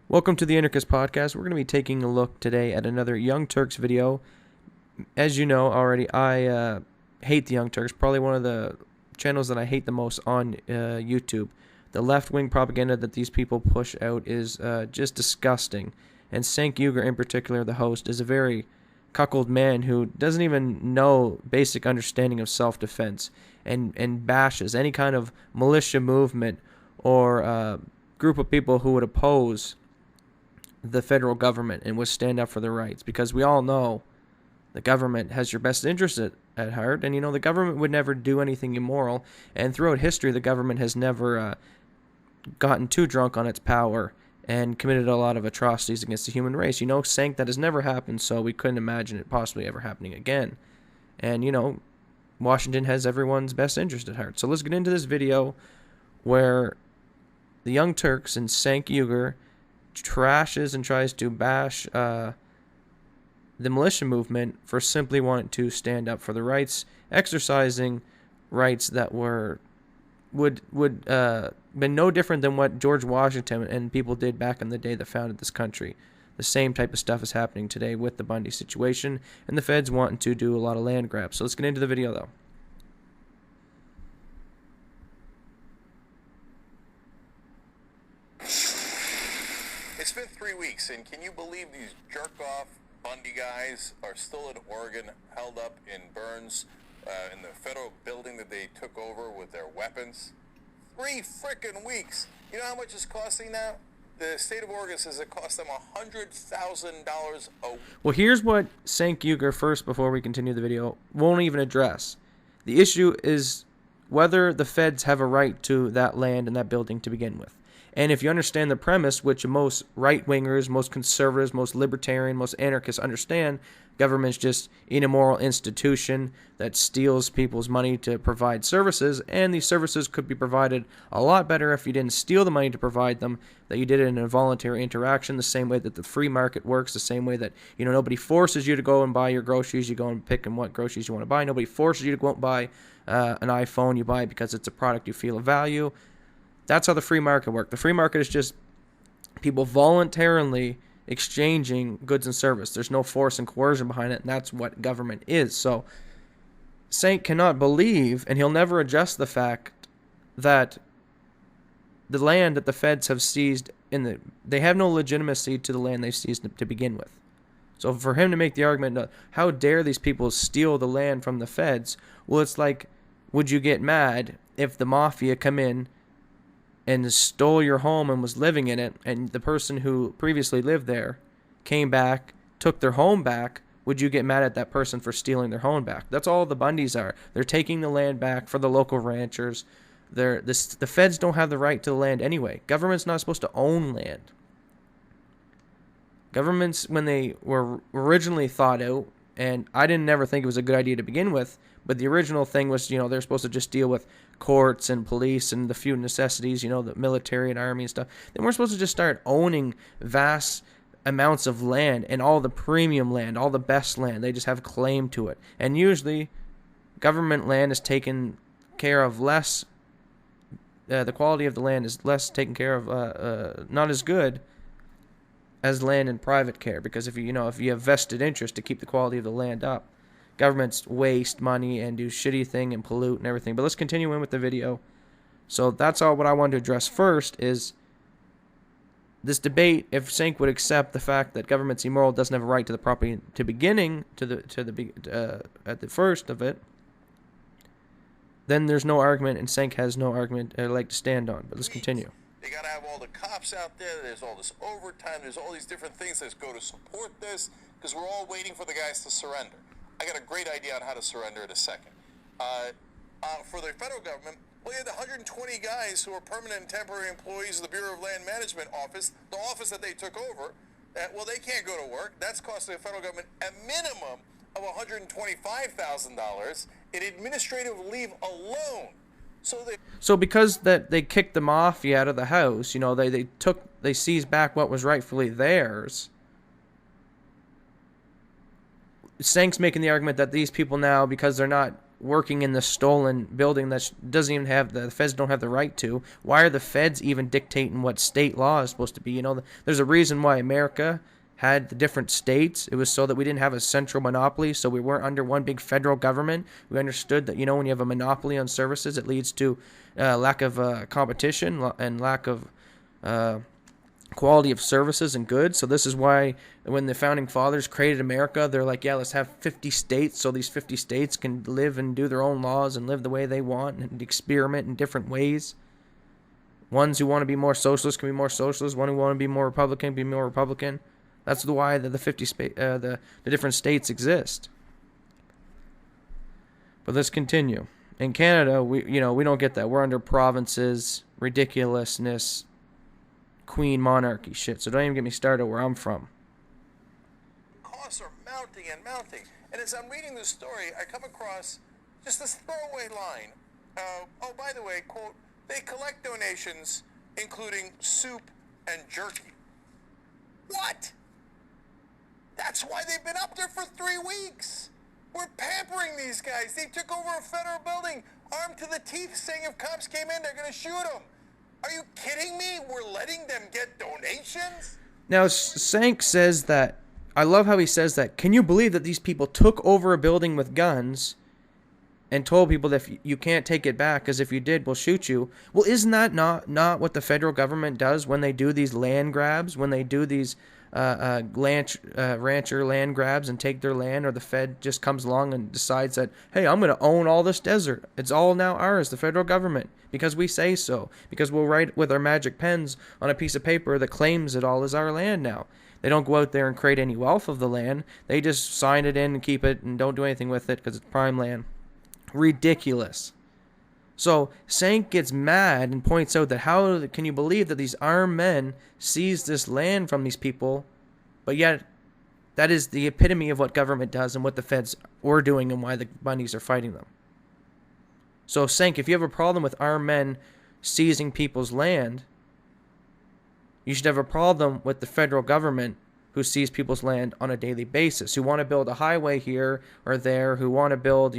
Welcome to the Anarchist podcast. We're going to be taking a look today at another YoungTurks video. As you know already, I hate the YoungTurks. Probably one of the channels that I hate the most on YouTube. The left-wing propaganda that these people push out is just disgusting. And Cenk in particular, the host, is a very cuckold man who doesn't even know basic understanding of self-defense and bashes any kind of militia movement or group of people who would oppose the federal government and would stand up for their rights, because we all know the government has your best interest at heart, and the government would never do anything immoral, and throughout history the government has never gotten too drunk on its power and committed a lot of atrocities against the human race. Cenk, that has never happened, so we couldn't imagine it possibly ever happening again. And Washington has everyone's best interest at heart. So let's get into this video where the YoungTurks and Cenk trashes and tries to bash the militia movement for simply wanting to stand up for the rights, exercising rights that would been no different than what George Washington and people did back in the day that founded this country. The same type of stuff is happening today with the Bundy situation, and the feds wanting to do a lot of land grabs. So let's get into the video, though. It's been 3 weeks, and can you believe these jerk-off Bundy guys are still in Oregon, held up in Burns, in the federal building that they took over with their weapons? 3 frickin' weeks. You know how much it's costing now? The state of Oregon says it cost them $100,000 a week. Well, here's what Cenk first, before we continue the video, won't even address. The issue is whether the feds have a right to that land and that building to begin with. And if you understand the premise, which most right-wingers, most conservatives, most libertarian, most anarchists understand, government's just an immoral institution that steals people's money to provide services, and these services could be provided a lot better if you didn't steal the money to provide them, that you did it in a voluntary interaction, the same way that the free market works, the same way that nobody forces you to go and buy your groceries. You go and pick what groceries you want to buy. Nobody forces you to go and buy an iPhone. You buy it because it's a product you feel a value. That's how the free market works. The free market is just people voluntarily exchanging goods and service. There's no force and coercion behind it, and that's what government is. So Cenk cannot believe, and he'll never adjust the fact that the land that the feds have seized, they have no legitimacy to the land they've seized to begin with. So for him to make the argument, how dare these people steal the land from the feds? Well, it's like, would you get mad if the mafia come in and stole your home and was living in it, and the person who previously lived there came back, took their home back? Would you get mad at that person for stealing their home back? That's all the Bundys are. They're taking the land back for the local ranchers. The feds don't have the right to the land anyway. Government's not supposed to own land. Governments, when they were originally thought out, and I didn't never think it was a good idea to begin with, but the original thing was, they're supposed to just deal with courts and police and the few necessities, the military and army and stuff. Then we're supposed to just start owning vast amounts of land, and all the premium land, all the best land. They just have claim to it. And usually government land is taken care of less. The quality of the land is less taken care of, not as good as land in private care, because if you have vested interest to keep the quality of the land up, governments waste money and do shitty thing and pollute and everything. But let's continue in with the video. So that's all what I wanted to address first is this debate. If Cenk would accept the fact that government's immoral, doesn't have a right to the property at the first of it, then there's no argument, and Cenk has no argument to stand on. But let's continue. They got to have all the cops out there. There's all this overtime. There's all these different things that go to support this, because we're all waiting for the guys to surrender. I got a great idea on how to surrender in a second. For the federal government, well, you had the 120 guys who are permanent and temporary employees of the Bureau of Land Management office, the office that they took over. They can't go to work. That's costing the federal government a minimum of $125,000 in administrative leave alone. So because that they kicked the mafia out of the house, they seized back what was rightfully theirs. Cenk's making the argument that these people now, because they're not working in the stolen building that doesn't even have the feds don't have the right to? Why are the feds even dictating what state law is supposed to be? There's a reason why America had the different states. It was so that we didn't have a central monopoly, so we weren't under one big federal government. We understood that, when you have a monopoly on services, it leads to lack of competition and lack of quality of services and goods. So this is why when the founding fathers created America, they're like, yeah, let's have 50 states so these 50 states can live and do their own laws and live the way they want and experiment in different ways. Ones who want to be more socialist can be more socialist. One who want to be more Republican can be more Republican. That's why the different states exist. But let's continue. In Canada, we don't get that. We're under provinces, ridiculousness, queen monarchy shit. So don't even get me started where I'm from. Costs are mounting and mounting. And as I'm reading this story, I come across just this throwaway line. Oh, by the way, quote, they collect donations, including soup and jerky. What? That's why they've been up there for 3 weeks. We're pampering these guys. They took over a federal building, armed to the teeth, saying if cops came in, they're going to shoot them. Are you kidding me? We're letting them get donations? Now, Cenk says that, I love how he says that, can you believe that these people took over a building with guns and told people that if you can't take it back, because if you did, we'll shoot you? Well, isn't that not what the federal government does when they do these land grabs, when they do these rancher land grabs and take their land, or the Fed just comes along and decides that, hey, I'm going to own all this desert. It's all now ours, the federal government, because we say so, because we'll write with our magic pens on a piece of paper that claims it all is our land now. They don't go out there and create any wealth of the land. They just sign it in and keep it and don't do anything with it because it's prime land. Ridiculous. So Cenk gets mad and points out that how can you believe that these armed men seized this land from these people, but yet that is the epitome of what government does and what the feds were doing and why the bunnies are fighting them. So Cenk, if you have a problem with armed men seizing people's land, you should have a problem with the federal government who seize people's land on a daily basis, who want to build a highway here or there, who want to build,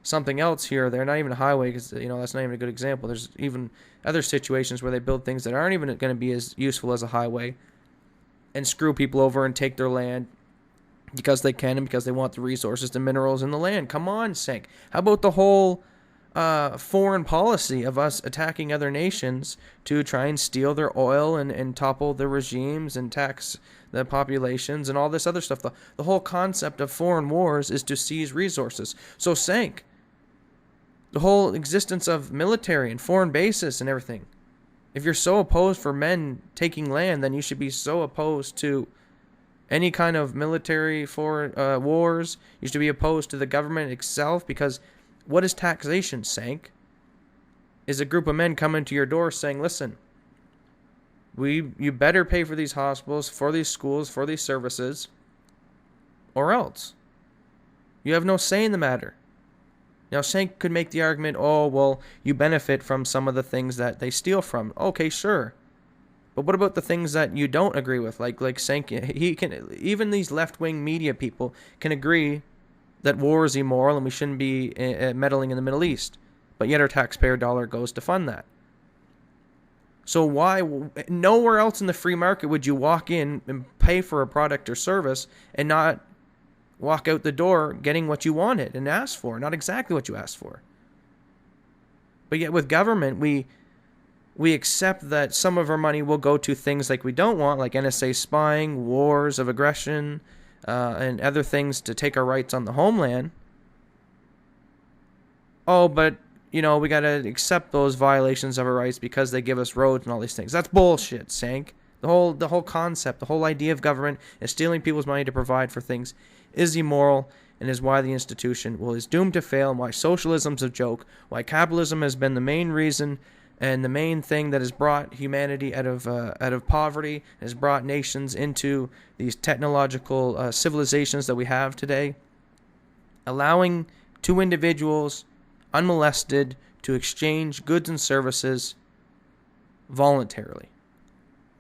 something else here or there. Not even a highway, because, that's not even a good example. There's even other situations where they build things that aren't even going to be as useful as a highway and screw people over and take their land because they can and because they want the resources, the minerals in the land. Come on, Cenk. How about the whole foreign policy of us attacking other nations to try and steal their oil and topple their regimes and tax the populations and all this other stuff? The whole concept of foreign wars is to seize resources. So Cenk, the whole existence of military and foreign bases and everything, if you're so opposed for men taking land, then you should be so opposed to any kind of military foreign wars. You should be opposed to the government itself, because what is taxation, Cenk? Is a group of men coming to your door saying, listen, you better pay for these hospitals, for these schools, for these services, or else. You have no say in the matter. Now, Cenk could make the argument, oh, well, you benefit from some of the things that they steal from. Okay, sure. But what about the things that you don't agree with? Like Cenk, he can, even these left-wing media people can agree that war is immoral and we shouldn't be meddling in the Middle East. But yet our taxpayer dollar goes to fund that. So why, nowhere else in the free market would you walk in and pay for a product or service and not walk out the door getting what you wanted and asked for, not exactly what you asked for. But yet with government, we accept that some of our money will go to things like we don't want, like NSA spying, wars of aggression, and other things to take our rights on the homeland. Oh, but, we got to accept those violations of our rights because they give us roads and all these things. That's bullshit, Cenk. The whole concept, the whole idea of government is stealing people's money to provide for things is immoral, and is why the institution is doomed to fail, and why socialism's a joke, why capitalism has been the main reason and the main thing that has brought humanity out of poverty, has brought nations into these technological civilizations that we have today. Allowing two individuals, unmolested, to exchange goods and services voluntarily.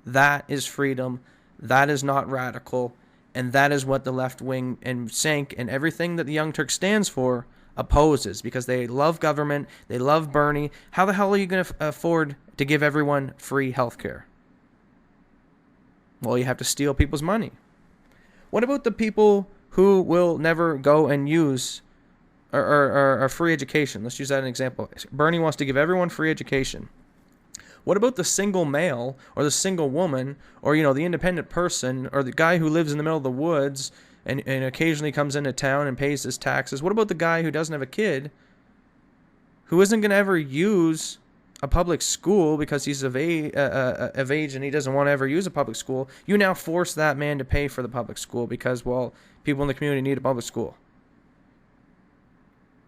That is freedom. That is not radical. And that is what the left wing and Cenk and everything that the Young Turks stands for opposes because they love government, they love Bernie. How the hell are you going to afford to give everyone free health care? Well, you have to steal people's money. What about the people who will never go and use or free education? Let's use that as an example. Bernie wants to give everyone free education. What about the single male or the single woman or, the independent person or the guy who lives in the middle of the woods and occasionally comes into town and pays his taxes? What about the guy who doesn't have a kid, who isn't going to ever use a public school because he's of age and he doesn't want to ever use a public school? You now force that man to pay for the public school because, well, people in the community need a public school.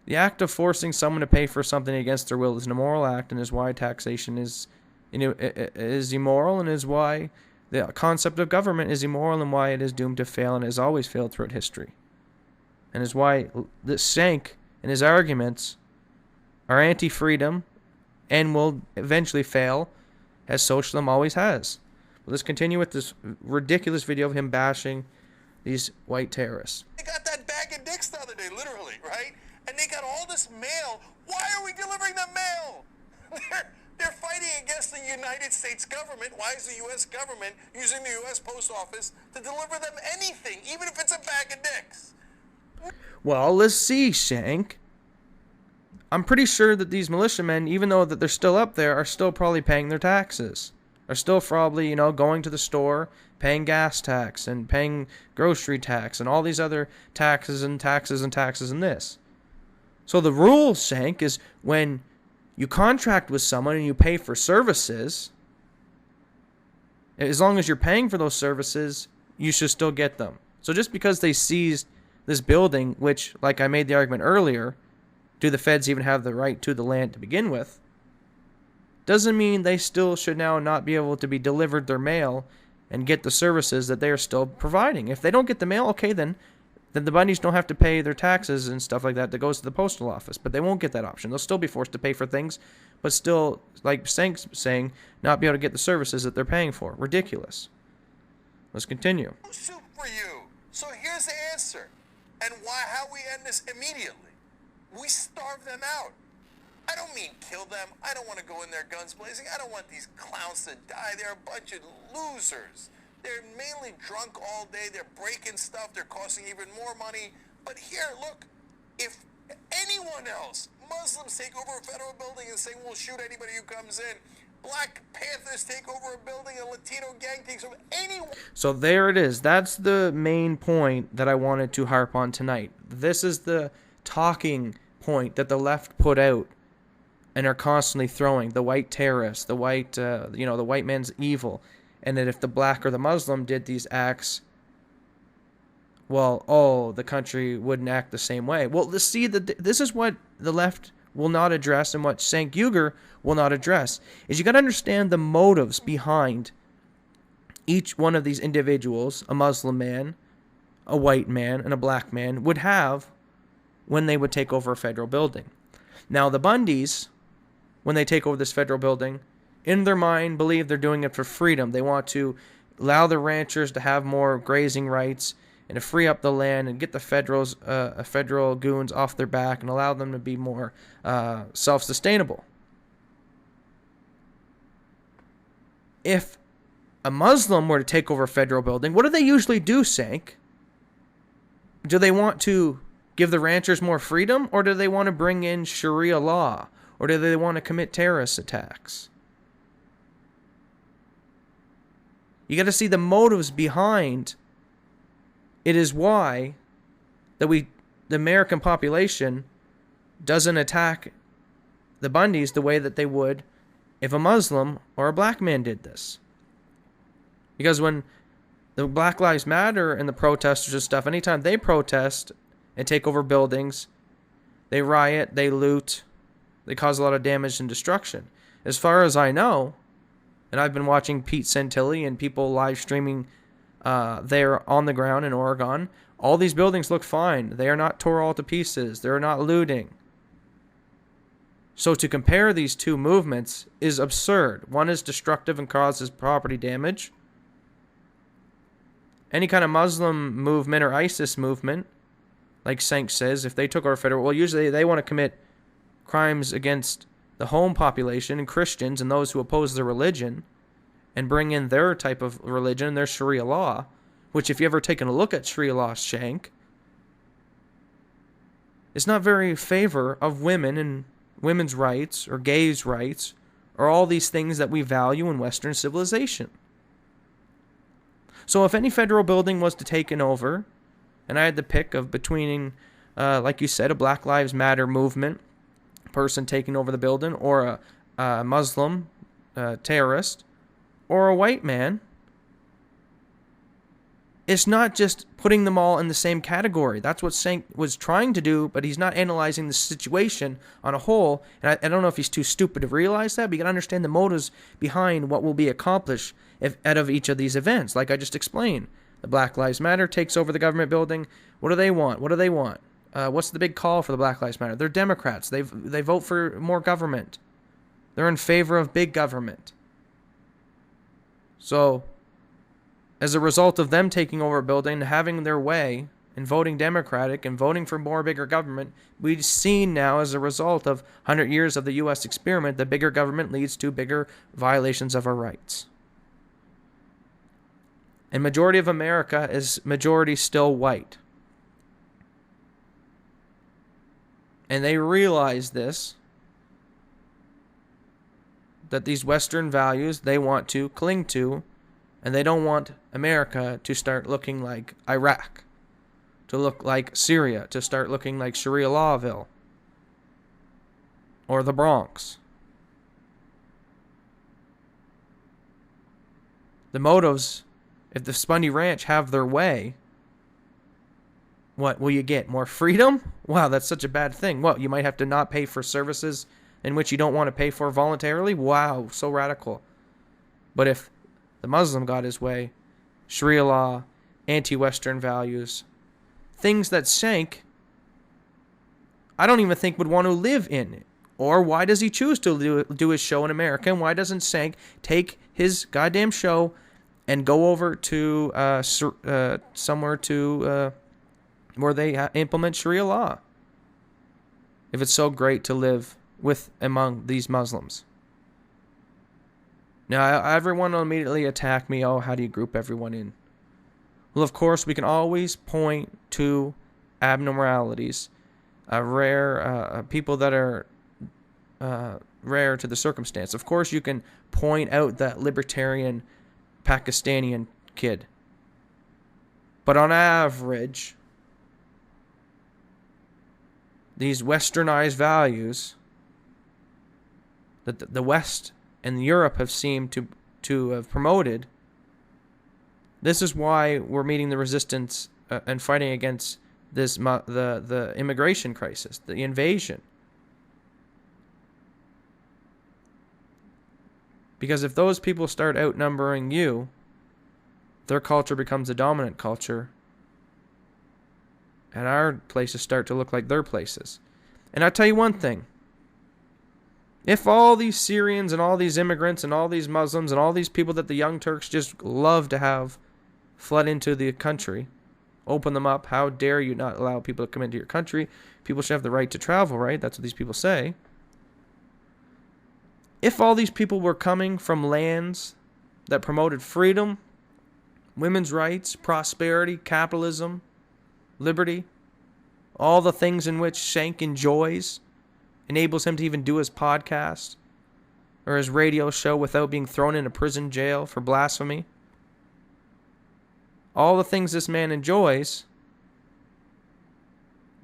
The act of forcing someone to pay for something against their will is an immoral act, and is why taxation is immoral, and is why the concept of government is immoral, and why it is doomed to fail and has always failed throughout history. And is why the Cenk and his arguments are anti-freedom and will eventually fail, as socialism always has. Well, let's continue with this ridiculous video of him bashing these white terrorists. They got that bag of dicks the other day, literally, right? And they got all this mail. Why are we delivering the mail? They're fighting against the United States government. Why is the U.S. government using the U.S. Post Office to deliver them anything, even if it's a bag of dicks? Well, let's see, Cenk. I'm pretty sure that these militiamen, even though that they're still up there, are still probably paying their taxes. Are still probably, going to the store, paying gas tax and paying grocery tax and all these other taxes and taxes and taxes and this. So the rule, Cenk, is when you contract with someone and you pay for services, as long as you're paying for those services, you should still get them. So just because they seized this building, which, like I made the argument earlier, do the feds even have the right to the land to begin with, doesn't mean they still should now not be able to be delivered their mail and get the services that they are still providing. If they don't get the mail, okay, then the Bundys don't have to pay their taxes and stuff like that goes to the postal office. But they won't get that option. They'll still be forced to pay for things, but still, like Cenk's saying, not be able to get the services that they're paying for. Ridiculous. Let's continue. No soup for you. So here's the answer. And how we end this immediately. We starve them out. I don't mean kill them. I don't want to go in there guns blazing. I don't want these clowns to die. They're a bunch of losers. They're mainly drunk all day. They're breaking stuff. They're costing even more money. But here, look, if anyone else, Muslims take over a federal building and say, we'll shoot anybody who comes in. Black Panthers take over a building, a Latino gang takes over anyone. So there it is. That's the main point that I wanted to harp on tonight. This is the talking point that the left put out and are constantly throwing. The white terrorists, the white, the white man's evil. And that if the black or the Muslim did these acts, well, the country wouldn't act the same way. Well, this is what the left will not address, and what Cenk Uygur will not address, is you got to understand the motives behind each one of these individuals, a Muslim man, a white man, and a black man, would have when they would take over a federal building. Now, the Bundys, when they take over this federal building, in their mind, believe they're doing it for freedom. They want to allow the ranchers to have more grazing rights and to free up the land and get the federal goons off their back and allow them to be more self-sustainable. If a Muslim were to take over a federal building, what do they usually do, Cenk? Do they want to give the ranchers more freedom, or do they want to bring in Sharia law, or do they want to commit terrorist attacks? You got to see the motives behind. It is why that the American population doesn't attack the Bundys the way that they would if a Muslim or a black man did this. Because when the Black Lives Matter and the protesters and stuff, anytime they protest and take over buildings, they riot, they loot, they cause a lot of damage and destruction. As far as I know, and I've been watching Pete Santilli and people live streaming there on the ground in Oregon, all these buildings look fine. They are not tore all to pieces. They're not looting. So to compare these two movements is absurd. One is destructive and causes property damage. Any kind of Muslim movement or ISIS movement like Cenk says, if they took over federal, well, usually they want to commit crimes against the home population and Christians and those who oppose their religion and bring in their type of religion, their Sharia law, which if you ever taken a look at Sharia law, Cenk, it's not very in favor of women and women's rights or gays' rights or all these things that we value in Western civilization. So if any federal building was to taken over, and I had the pick of between, like you said, a Black Lives Matter movement person taking over the building, or a Muslim terrorist, or a white man, it's not just putting them all in the same category. That's what Cenk was trying to do, but he's not analyzing the situation on a whole. And I don't know if he's too stupid to realize that, but you got to understand the motives behind what will be accomplished out of each of these events. Like I just explained, the Black Lives Matter takes over the government building. What do they want? What do they want? What's the big call for the Black Lives Matter? They're Democrats. They vote for more government. They're in favor of big government. So, as a result of them taking over a building, having their way, and voting Democratic, and voting for more bigger government, we've seen now as a result of 100 years of the U.S. experiment that bigger government leads to bigger violations of our rights. And majority of America is majority still white. And they realize this, that these Western values they want to cling to, and they don't want America to start looking like Iraq, to look like Syria, to start looking like Sharia Lawville, or the Bronx. The motives, if the Spundy Ranch have their way, what will you get? More freedom? Wow, that's such a bad thing. Well, you might have to not pay for services in which you don't want to pay for voluntarily? Wow, so radical. But if the Muslim got his way, Sharia law, anti-Western values, things that Cenk, I don't even think would want to live in. Or why does he choose to do his show in America? And why doesn't Cenk take his goddamn show and go over to somewhere to where they implement Sharia law? If it's so great to live among these Muslims. Now, everyone will immediately attack me. Oh, how do you group everyone in? Well, of course, we can always point to abnormalities, rare people that are rare to the circumstance. Of course, you can point out that libertarian Pakistani kid. But on average, these westernized values that the West and Europe have seemed to have promoted, this is why we're meeting the resistance and fighting against this the immigration crisis, the invasion. Because if those people start outnumbering you, their culture becomes a dominant culture, and our places start to look like their places. And I'll tell you one thing. If all these Syrians and all these immigrants and all these Muslims and all these people that the YoungTurks just love to have flood into the country, open them up, how dare you not allow people to come into your country? People should have the right to travel, right? That's what these people say. If all these people were coming from lands that promoted freedom, women's rights, prosperity, capitalism, liberty, all the things in which Cenk enjoys, enables him to even do his podcast or his radio show without being thrown in a prison jail for blasphemy. All the things this man enjoys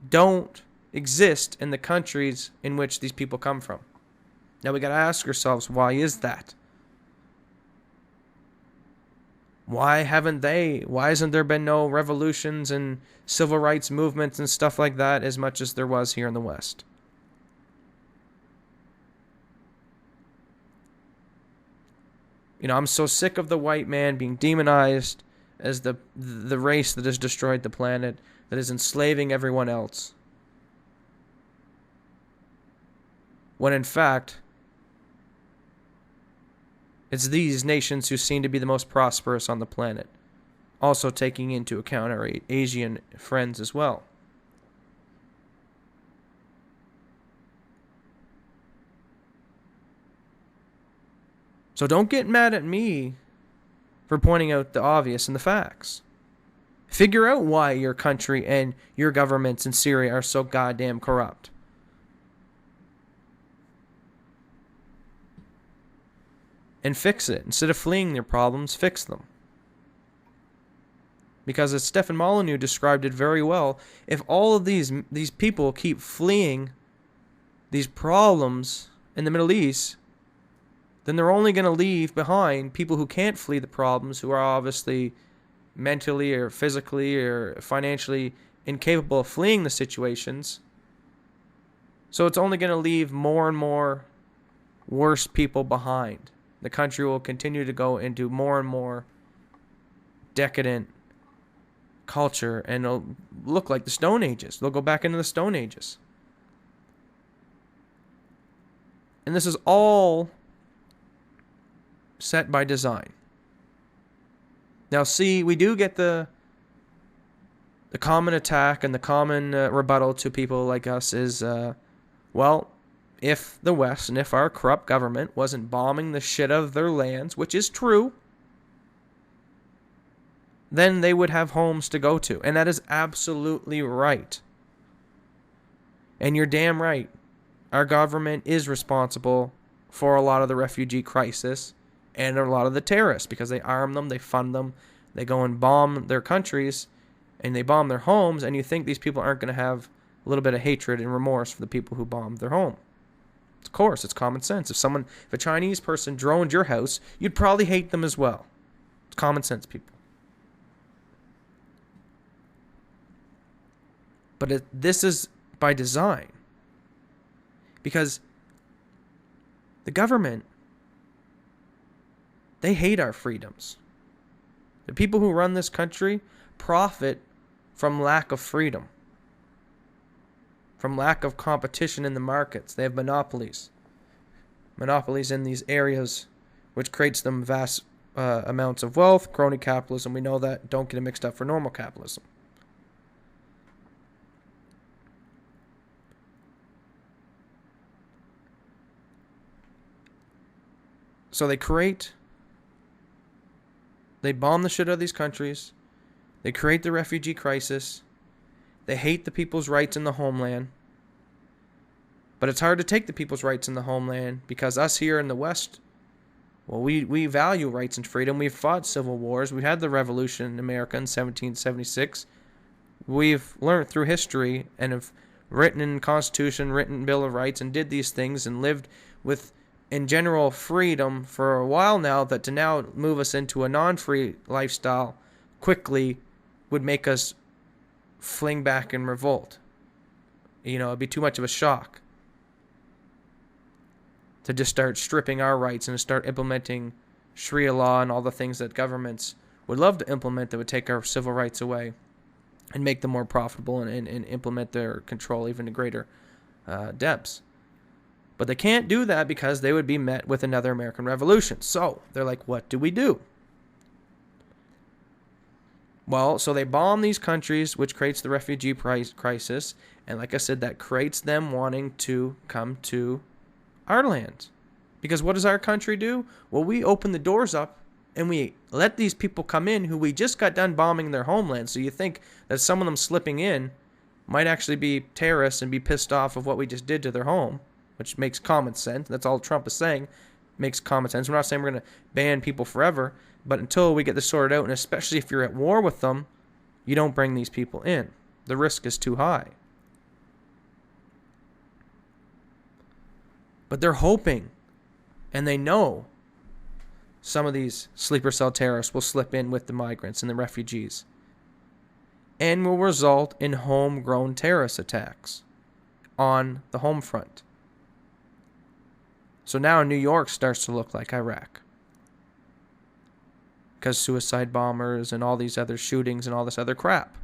don't exist in the countries in which these people come from. Now we got to ask ourselves, why is that? Why hasn't there been no revolutions and civil rights movements and stuff like that as much as there was here in the West? You know, I'm so sick of the white man being demonized as the race that has destroyed the planet, that is enslaving everyone else. When in fact, it's these nations who seem to be the most prosperous on the planet, also taking into account our Asian friends as well. So don't get mad at me for pointing out the obvious and the facts. Figure out why your country and your governments in Syria are so goddamn corrupt. And fix it. Instead of fleeing their problems, fix them. Because as Stefan Molyneux described it very well, if all of these people keep fleeing these problems in the Middle East, then they're only going to leave behind people who can't flee the problems, who are obviously mentally or physically or financially incapable of fleeing the situations. So it's only going to leave more and more worse people behind. The country will continue to go into more and more decadent culture, and it'll look like the Stone Ages. They'll go back into the Stone Ages. And this is all set by design. Now, see, we do get the common attack and the common rebuttal to people like us is, well, if the West and if our corrupt government wasn't bombing the shit out of their lands, which is true, then they would have homes to go to. And that is absolutely right. And you're damn right. Our government is responsible for a lot of the refugee crisis and a lot of the terrorists, because they arm them, they fund them, they go and bomb their countries, and they bomb their homes, and you think these people aren't going to have a little bit of hatred and remorse for the people who bombed their home. Of course, it's common sense. If a Chinese person droned your house, you'd probably hate them as well. It's common sense, people. But this is by design. Because the government, they hate our freedoms. The people who run this country profit from lack of freedom, from lack of competition in the markets. They have monopolies in these areas, which creates them vast amounts of wealth. Crony capitalism, we know that. Don't get it mixed up for normal capitalism. So they bomb the shit out of these countries. They create the refugee crisis. They hate the people's rights in the homeland. But it's hard to take the people's rights in the homeland because us here in the West, well, we value rights and freedom. We've fought civil wars. We had the revolution in America in 1776. We've learned through history and have written in Constitution, written Bill of Rights, and did these things and lived with, in general, freedom for a while now, that to now move us into a non-free lifestyle quickly would make us fling back and revolt. It'd be too much of a shock to just start stripping our rights and to start implementing Sharia law and all the things that governments would love to implement that would take our civil rights away and make them more profitable and implement their control even to greater depths. But they can't do that because they would be met with another American Revolution. So they're like, what do we do? Well, so they bomb these countries, which creates the refugee crisis. And like I said, that creates them wanting to come to our land. Because what does our country do? Well, we open the doors up and we let these people come in who we just got done bombing their homeland. So you think that some of them slipping in might actually be terrorists and be pissed off of what we just did to their home, which makes common sense. That's all Trump is saying. Makes common sense. We're not saying we're going to ban people forever, but until we get this sorted out, and especially if you're at war with them, you don't bring these people in. The risk is too high. But they're hoping, and they know, some of these sleeper cell terrorists will slip in with the migrants and the refugees, and will result in homegrown terrorist attacks on the home front. So now New York starts to look like Iraq, because suicide bombers and all these other shootings and all this other crap,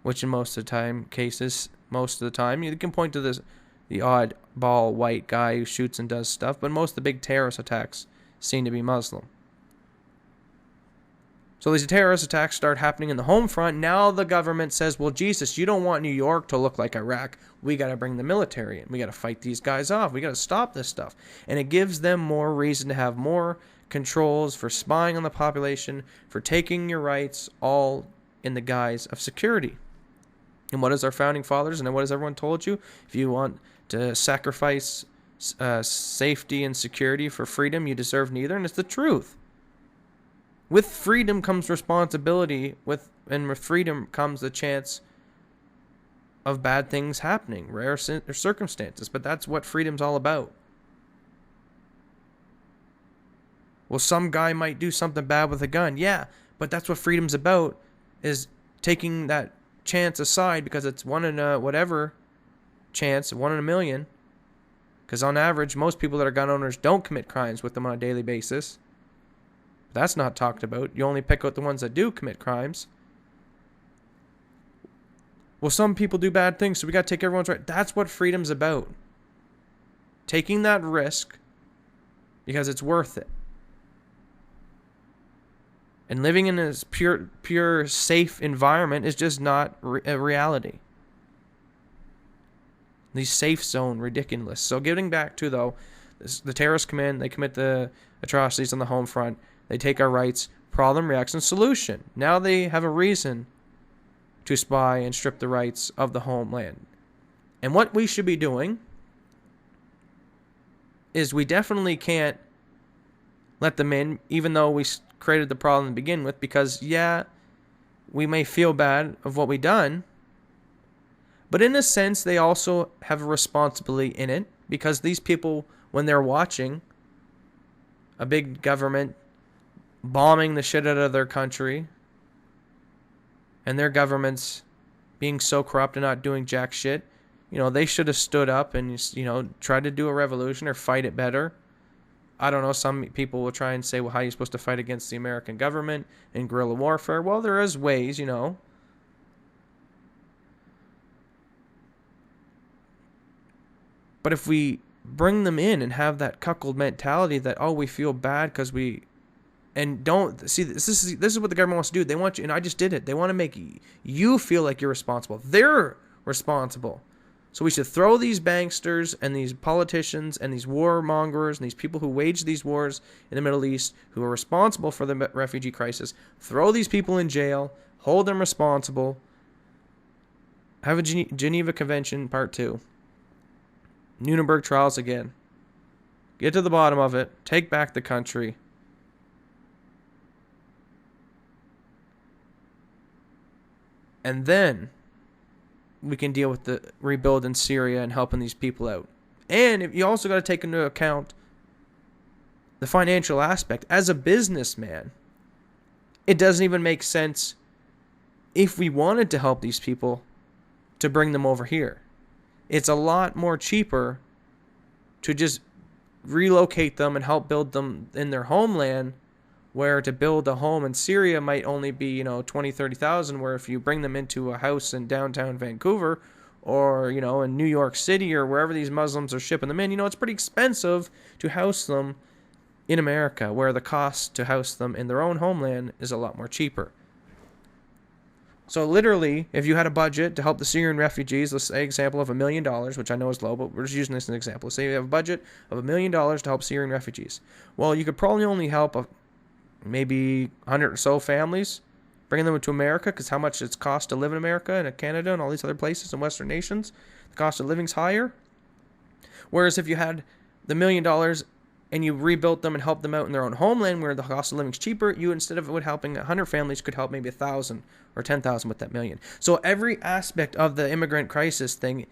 which in most of the time you can point to the oddball white guy who shoots and does stuff, but most of the big terrorist attacks seem to be Muslim. So these terrorist attacks start happening in the home front. Now the government says, well, Jesus, you don't want New York to look like Iraq. We got to bring the military in. We got to fight these guys off. We got to stop this stuff. And it gives them more reason to have more controls for spying on the population, for taking your rights, all in the guise of security. And what is our founding fathers and what has everyone told you? If you want to sacrifice safety and security for freedom, you deserve neither. And it's the truth. With freedom comes responsibility, and with freedom comes the chance of bad things happening, rare circumstances. But that's what freedom's all about. Well, some guy might do something bad with a gun. Yeah, but that's what freedom's about, is taking that chance aside, because it's one in a whatever chance, 1 in a million. Because on average, most people that are gun owners don't commit crimes with them on a daily basis. That's not talked about. You only pick out the ones that do commit crimes. Well, some people do bad things, so we got to take everyone's right. That's what freedom's about. Taking that risk because it's worth it. And living in this pure, safe environment is just not a reality. These safe zone, ridiculous. So getting back to, though, the terrorists come in, they commit the atrocities on the home front. They take our rights, problem, reaction, solution. Now they have a reason to spy and strip the rights of the homeland. And what we should be doing is we definitely can't let them in, even though we created the problem to begin with, because, yeah, we may feel bad of what we done, but in a sense, they also have a responsibility in it, because these people, when they're watching a big government bombing the shit out of their country, and their government's being so corrupt and not doing jack shit, they should have stood up and, tried to do a revolution or fight it better. I don't know, some people will try and say, well, how are you supposed to fight against the American government in guerrilla warfare? Well, there is ways, But if we bring them in and have that cuckold mentality that, oh, we feel bad because and don't see, this is what the government wants to do. They want you, and I just did it. They want to make you feel like you're responsible. They're responsible. So we should throw these banksters and these politicians and these warmongers and these people who wage these wars in the Middle East, who are responsible for the refugee crisis, throw these people in jail, hold them responsible, have a Geneva Convention Part 2, Nuremberg trials again, get to the bottom of it, take back the country. And then we can deal with the rebuild in Syria and helping these people out. And you also got to take into account the financial aspect. As a businessman, it doesn't even make sense, if we wanted to help these people, to bring them over here. It's a lot more cheaper to just relocate them and help build them in their homeland, where to build a home in Syria might only be, 20, 30,000, where if you bring them into a house in downtown Vancouver or, in New York City or wherever these Muslims are shipping them in, it's pretty expensive to house them in America, where the cost to house them in their own homeland is a lot more cheaper. So literally, if you had a budget to help the Syrian refugees, let's say example of $1 million, which I know is low, but we're just using this as an example. Say you have a budget of $1 million to help Syrian refugees. Well, you could probably only help maybe 100 or so families, bringing them to America, because how much it's cost to live in America and Canada and all these other places in Western nations, the cost of living's higher. Whereas if you had the $1 million and you rebuilt them and helped them out in their own homeland, where the cost of living's cheaper, you, instead of helping 100 families, could help maybe 1,000 or 10,000 with that $1 million. So every aspect of the immigrant crisis thing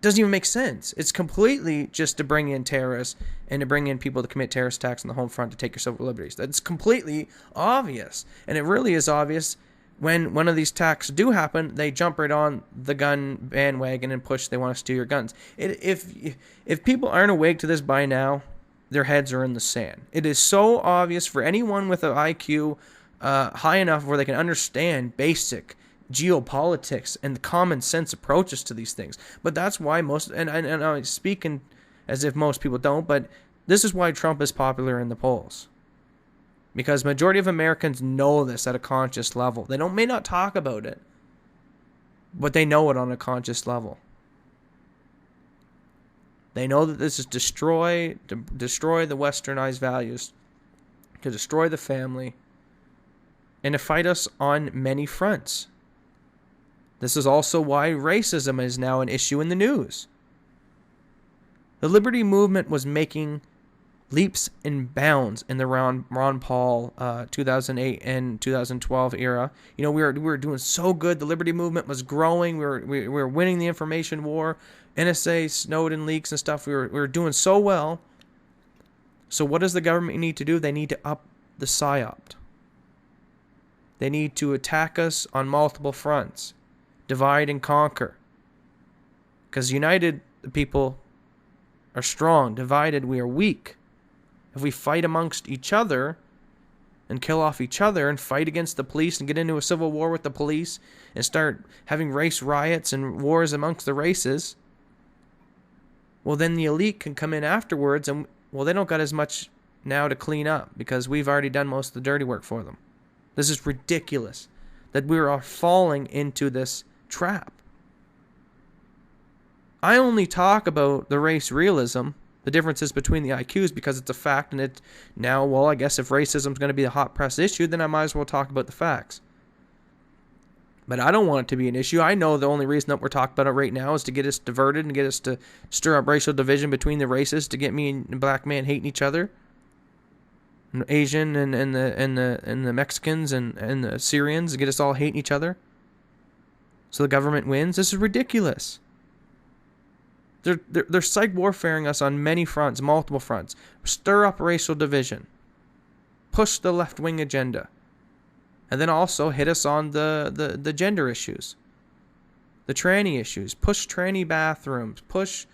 doesn't even make sense. It's completely just to bring in terrorists and to bring in people to commit terrorist attacks on the home front to take your civil liberties. That's completely obvious. And it really is obvious when one of these attacks do happen, they jump right on the gun bandwagon and push, they want to steal your guns. If people aren't awake to this by now, their heads are in the sand. It is so obvious for anyone with an IQ high enough where they can understand basic geopolitics and common sense approaches to these things. But that's why and I'm speaking as if most people don't, but this is why Trump is popular in the polls. Because majority of Americans know this at a conscious level. They may not talk about it, but they know it on a conscious level. They know that this is to destroy the westernized values, to destroy the family, and to fight us on many fronts. This is also why racism is now an issue in the news. The liberty movement was making leaps and bounds in the Ron Paul 2008 and 2012 era. You know, we were doing so good. The liberty movement was growing. We were winning the information war, NSA, Snowden leaks and stuff. We were doing so well. So what does the government need to do? They need to up the PSYOP. They need to attack us on multiple fronts. Divide and conquer. Because united, the people are strong. Divided, we are weak. If we fight amongst each other and kill off each other and fight against the police and get into a civil war with the police and start having race riots and wars amongst the races, well, then the elite can come in afterwards and, well, they don't got as much now to clean up because we've already done most of the dirty work for them. This is ridiculous that we are falling into this trap. I only talk about the race realism, the differences between the IQs, because it's a fact, and it now, well, I guess if racism is going to be a hot press issue, then I might as well talk about the facts. But I don't want it to be an issue. I know the only reason that we're talking about it right now is to get us diverted and get us to stir up racial division between the races, to get me and the black man hating each other, and Asian and the Mexicans and the Syrians, to get us all hating each other, so the government wins. This is ridiculous. They're psych warfaring us on many fronts, multiple fronts. Stir up racial division. Push the left-wing agenda. And then also hit us on the gender issues. The tranny issues. Push tranny bathrooms. Push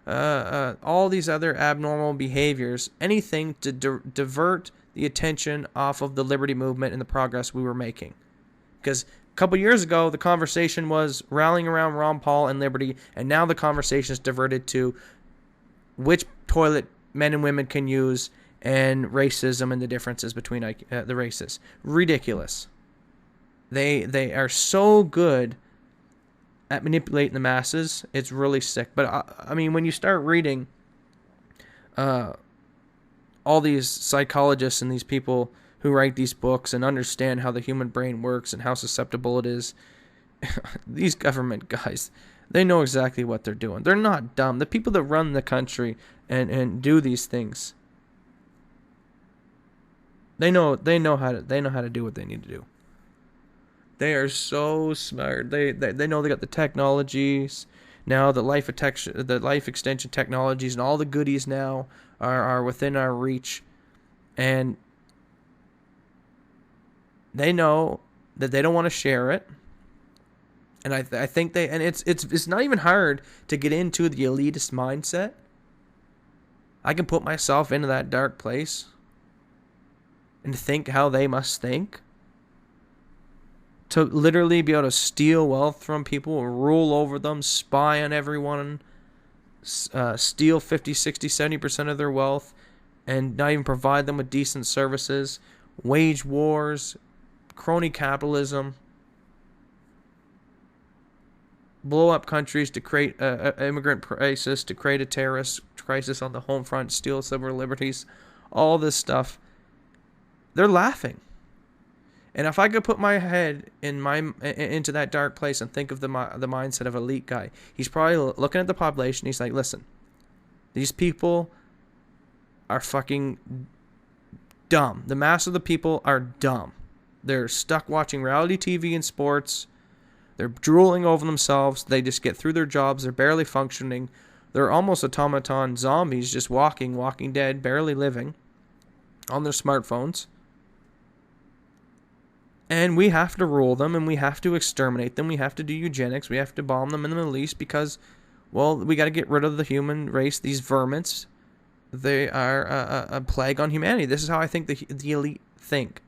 all these other abnormal behaviors. Anything to divert the attention off of the liberty movement and the progress we were making. Because a couple years ago, the conversation was rallying around Ron Paul and liberty, and now the conversation is diverted to which toilet men and women can use and racism and the differences between the races. Ridiculous. They are so good at manipulating the masses. It's really sick. But I mean, when you start reading all these psychologists and these people who write these books and understand how the human brain works and how susceptible it is, these government guys, they know exactly what they're doing. They're not dumb. The people that run the country and do these things, they know how to do what they need to do. They are so smart. They know they got the technologies now. The life extension technologies and all the goodies now are within our reach, and they know that they don't want to share it. And I think it's not even hard to get into the elitist mindset. I can put myself into that dark place and think how they must think. To literally be able to steal wealth from people, rule over them, spy on everyone, steal 50, 60, 70% of their wealth, and not even provide them with decent services, wage wars, crony capitalism, blow up countries to create an immigrant crisis, to create a terrorist crisis on the home front, steal civil liberties, all this stuff. They're laughing. And if I could put my head into that dark place and think of the mindset of an elite guy, he's probably looking at the population. He's like, listen, these people are fucking dumb. The mass of the people are dumb. They're stuck watching reality TV and sports. They're drooling over themselves. They just get through their jobs. They're barely functioning. They're almost automaton zombies, just walking dead, barely living on their smartphones. And we have to rule them, and we have to exterminate them. We have to do eugenics. We have to bomb them in the Middle East because, well, we got to get rid of the human race, these vermins. They are a plague on humanity. This is how I think the elite think.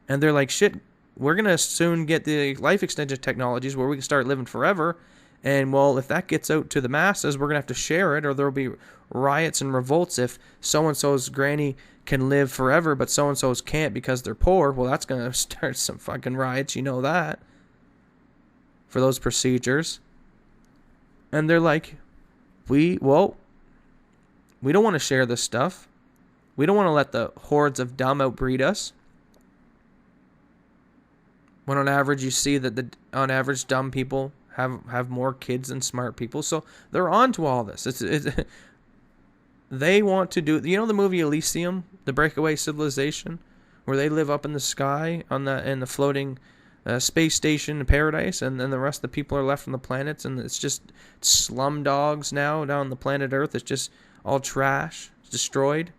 And they're like, shit, we're going to soon get the life extension technologies where we can start living forever, And, well, if that gets out to the masses, we're going to have to share it, or there will be riots and revolts if so-and-so's granny can live forever, but so-and-so's can't because they're poor. Well, that's going to start some fucking riots, you know that, for those procedures. And they're like, we don't want to share this stuff. We don't want to let the hordes of dumb outbreed us. When on average you see that on average dumb people have more kids than smart people, so they're on to all this. They want to do, you know, the movie Elysium, the breakaway civilization, where they live up in the sky in the floating space station in paradise, and then the rest of the people are left on the planets, and it's just slum dogs now down on the planet Earth. It's just all trash, it's destroyed.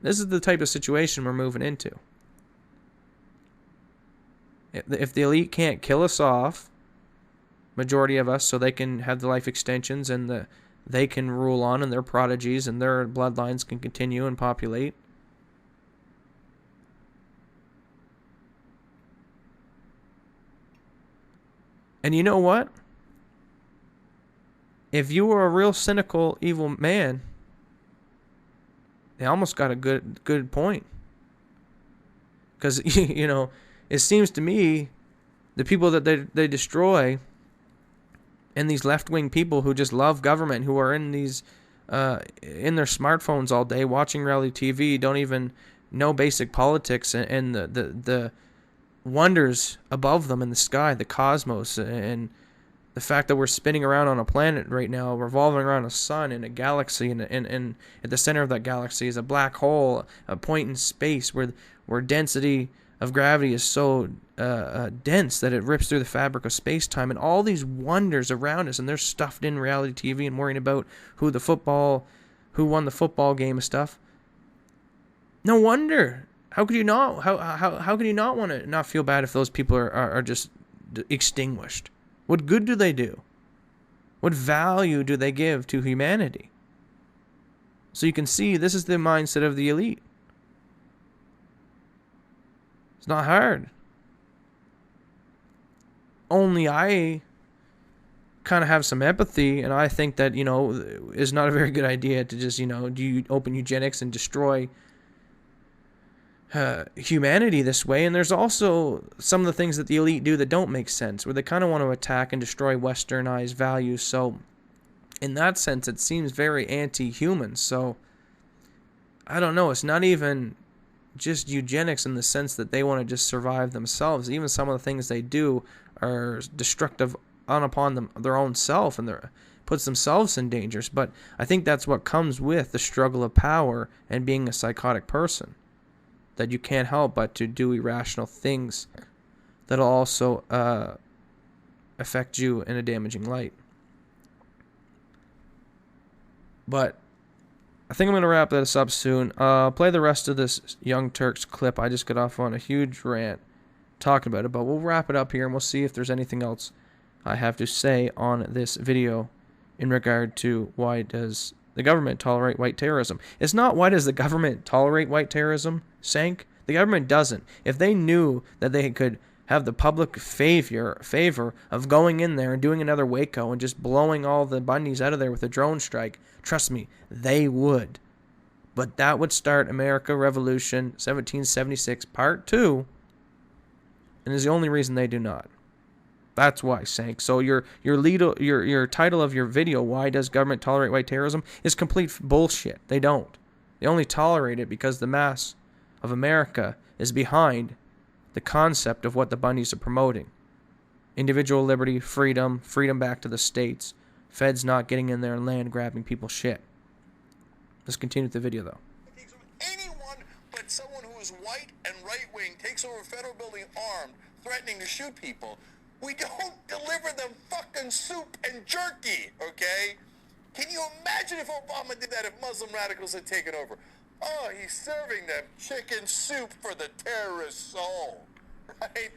This is the type of situation we're moving into. If the elite can't kill us off, majority of us, so they can have the life extensions and they can rule on, and their prodigies and their bloodlines can continue and populate. And you know what? If you were a real cynical, evil man, they almost got a good point. Because, you know, it seems to me the people that they destroy, and these left-wing people who just love government, who are in these in their smartphones all day watching reality TV, don't even know basic politics and the wonders above them in the sky, the cosmos, and the fact that we're spinning around on a planet right now, revolving around a sun in a galaxy, and at the center of that galaxy is a black hole, a point in space where density of gravity is so dense that it rips through the fabric of space-time, and all these wonders around us, and they're stuffed in reality TV and worrying about who won the football game and stuff. No wonder. How could you not? How could you not want to not feel bad if those people are just extinguished? What good do they do? What value do they give to humanity? So you can see this is the mindset of the elite. It's not hard. Only I kind of have some empathy, and I think that, you know, it's not a very good idea to just, you know, do open eugenics and destroy humanity this way. And there's also some of the things that the elite do that don't make sense, where they kind of want to attack and destroy westernized values. So in that sense, it seems very anti-human. So I don't know. It's not even just eugenics in the sense that they want to just survive themselves. Even some of the things they do are destructive upon their own self, and puts themselves in dangers. But I think that's what comes with the struggle of power and being a psychotic person, that you can't help but to do irrational things that'll also affect you in a damaging light. But I think I'm going to wrap this up soon. Play the rest of this YoungTurks clip. I just got off on a huge rant talking about it, but we'll wrap it up here, and we'll see if there's anything else I have to say on this video in regard to why does the government tolerate white terrorism. It's not why does the government tolerate white terrorism, Cenk. The government doesn't. If they knew that they could have the public favor of going in there and doing another Waco and just blowing all the Bundys out of there with a drone strike, trust me, they would. But that would start America Revolution 1776 Part 2, and is the only reason they do not. That's why, Cenk. So your title of your video, Why Does Government Tolerate White Terrorism, is complete bullshit. They don't. They only tolerate it because the mass of America is behind the concept of what the Bundys are promoting. Individual liberty, freedom back to the states, feds not getting in there and land grabbing people's shit. Let's continue with the video, though. Anyone but someone who is white and right-wing takes over a federal building armed, threatening to shoot people. We don't deliver them fucking soup and jerky, okay? Can you imagine if Obama did that, if Muslim radicals had taken over? Oh, he's serving them chicken soup for the terrorist soul, right?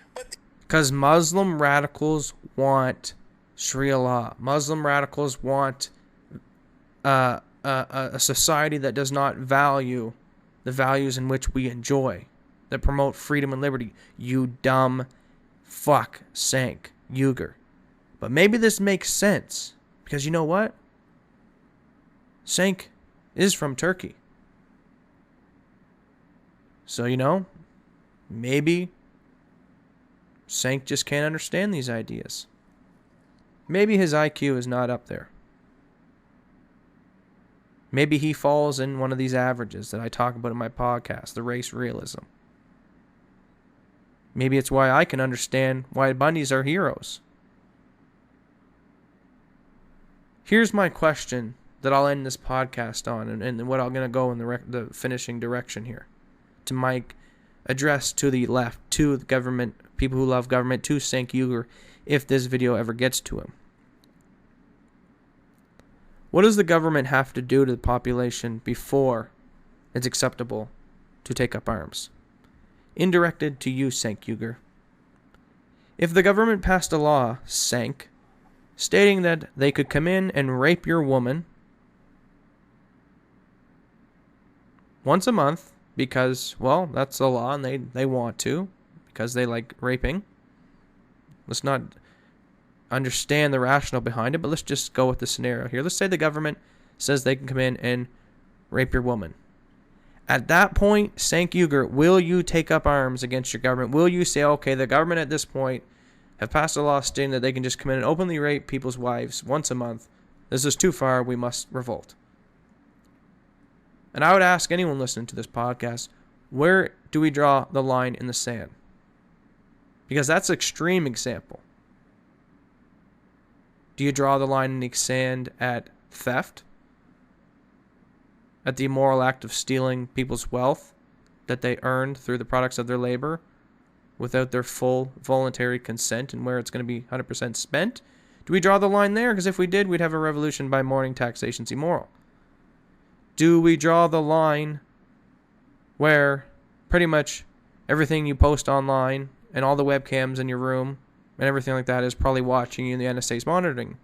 Because Muslim radicals want Sharia law. Muslim radicals want a society that does not value the values in which we enjoy, that promote freedom and liberty. You dumb fuck, Cenk, Uyghur. But maybe this makes sense. Because you know what? Cenk is from Turkey. So, maybe Cenk just can't understand these ideas. Maybe his IQ is not up there. Maybe he falls in one of these averages that I talk about in my podcast, the race realism. Maybe it's why I can understand why Bundys are heroes. Here's my question that I'll end this podcast on, and what I'm going to go in the finishing direction here. To my address to the left, to the government, people who love government, to Cenk Uygur, if this video ever gets to him. What does the government have to do to the population before it's acceptable to take up arms? Indirected to you, Cenk Uygur. If the government passed a law, Cenk, stating that they could come in and rape your woman once a month because, well, that's the law and they want to because they like raping. Let's not understand the rationale behind it, but let's just go with the scenario here. Let's say the government says they can come in and rape your woman. At that point, Cenk Uygur, will you take up arms against your government? Will you say, okay, the government at this point have passed a law stating that they can just come in and openly rape people's wives once a month. This is too far. We must revolt. And I would ask anyone listening to this podcast, where do we draw the line in the sand? Because that's an extreme example. Do you draw the line in the sand at theft? At the immoral act of stealing people's wealth that they earned through the products of their labor without their full voluntary consent and where it's going to be 100% spent? Do we draw the line there? Because if we did, we'd have a revolution by morning taxation's immoral. Do we draw the line where pretty much everything you post online and all the webcams in your room and everything like that is probably watching you and the NSA is monitoring?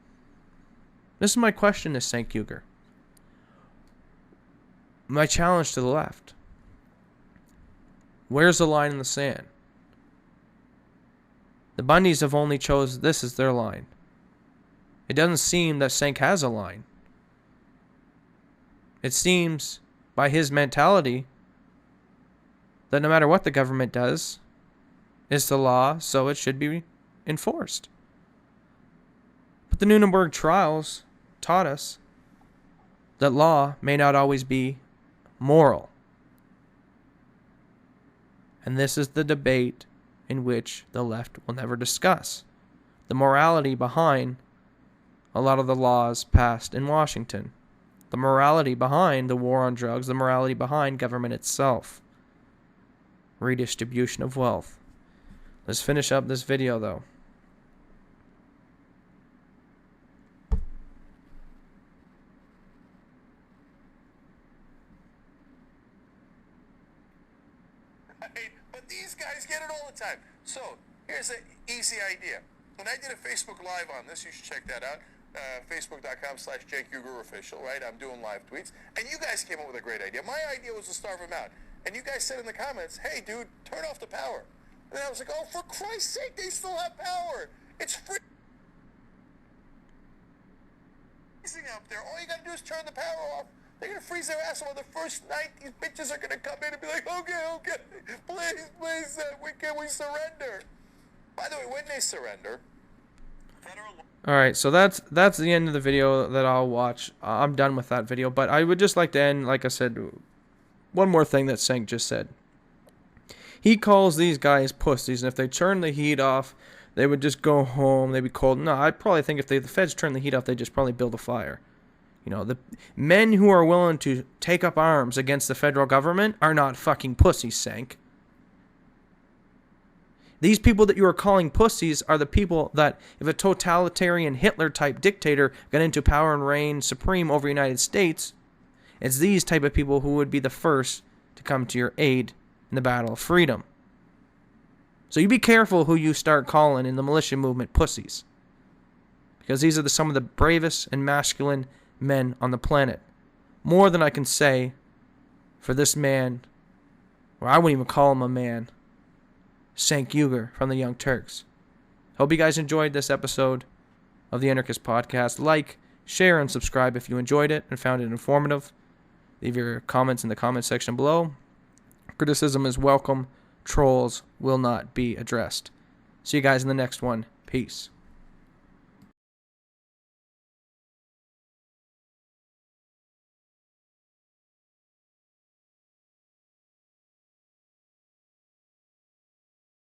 This is my question to Cenk Uygur. My challenge to the left. Where's the line in the sand? The Bundys have only chose this as their line. It doesn't seem that Cenk has a line. It seems, by his mentality, that no matter what the government does, it's the law, so it should be enforced. But the Nuremberg trials taught us that law may not always be moral. And this is the debate in which the left will never discuss. The morality behind a lot of the laws passed in Washington. The morality behind the war on drugs. The morality behind government itself. Redistribution of wealth. Let's finish up this video though. But these guys get it all the time. So, here's an easy idea. When I did a Facebook Live on this, you should check that out. Facebook.com/JakeUgerOfficial, right? I'm doing live tweets. And you guys came up with a great idea. My idea was to starve him out. And you guys said in the comments, hey, dude, turn off the power. And I was like, oh, for Christ's sake, they still have power. It's free. Up there. All you got to do is turn the power off. They're going to freeze their ass on the first night. These bitches are going to come in and be like, okay, please, can we surrender? By the way, when they surrender, federal law. Alright, so that's the end of the video that I'll watch. I'm done with that video, but I would just like to end, like I said, one more thing that Cenk just said. He calls these guys pussies, and if they turn the heat off, they would just go home, they'd be cold. No, I probably think if the feds turn the heat off, they'd just probably build a fire. You know, the men who are willing to take up arms against the federal government are not fucking pussies, Cenk. These people that you are calling pussies are the people that, if a totalitarian Hitler-type dictator got into power and reigned supreme over the United States, it's these type of people who would be the first to come to your aid in the battle of freedom. So you be careful who you start calling in the militia movement pussies. Because these are some of the bravest and masculine men on the planet. More than I can say for this man, or I wouldn't even call him a man, Cenk Uygur from the YoungTurks. Hope you guys enjoyed this episode. of the Anarchist podcast. Like, share, and subscribe if you enjoyed it and found it informative. Leave your comments in the comment section below. Criticism is welcome. Trolls will not be addressed. See you guys in the next one. Peace.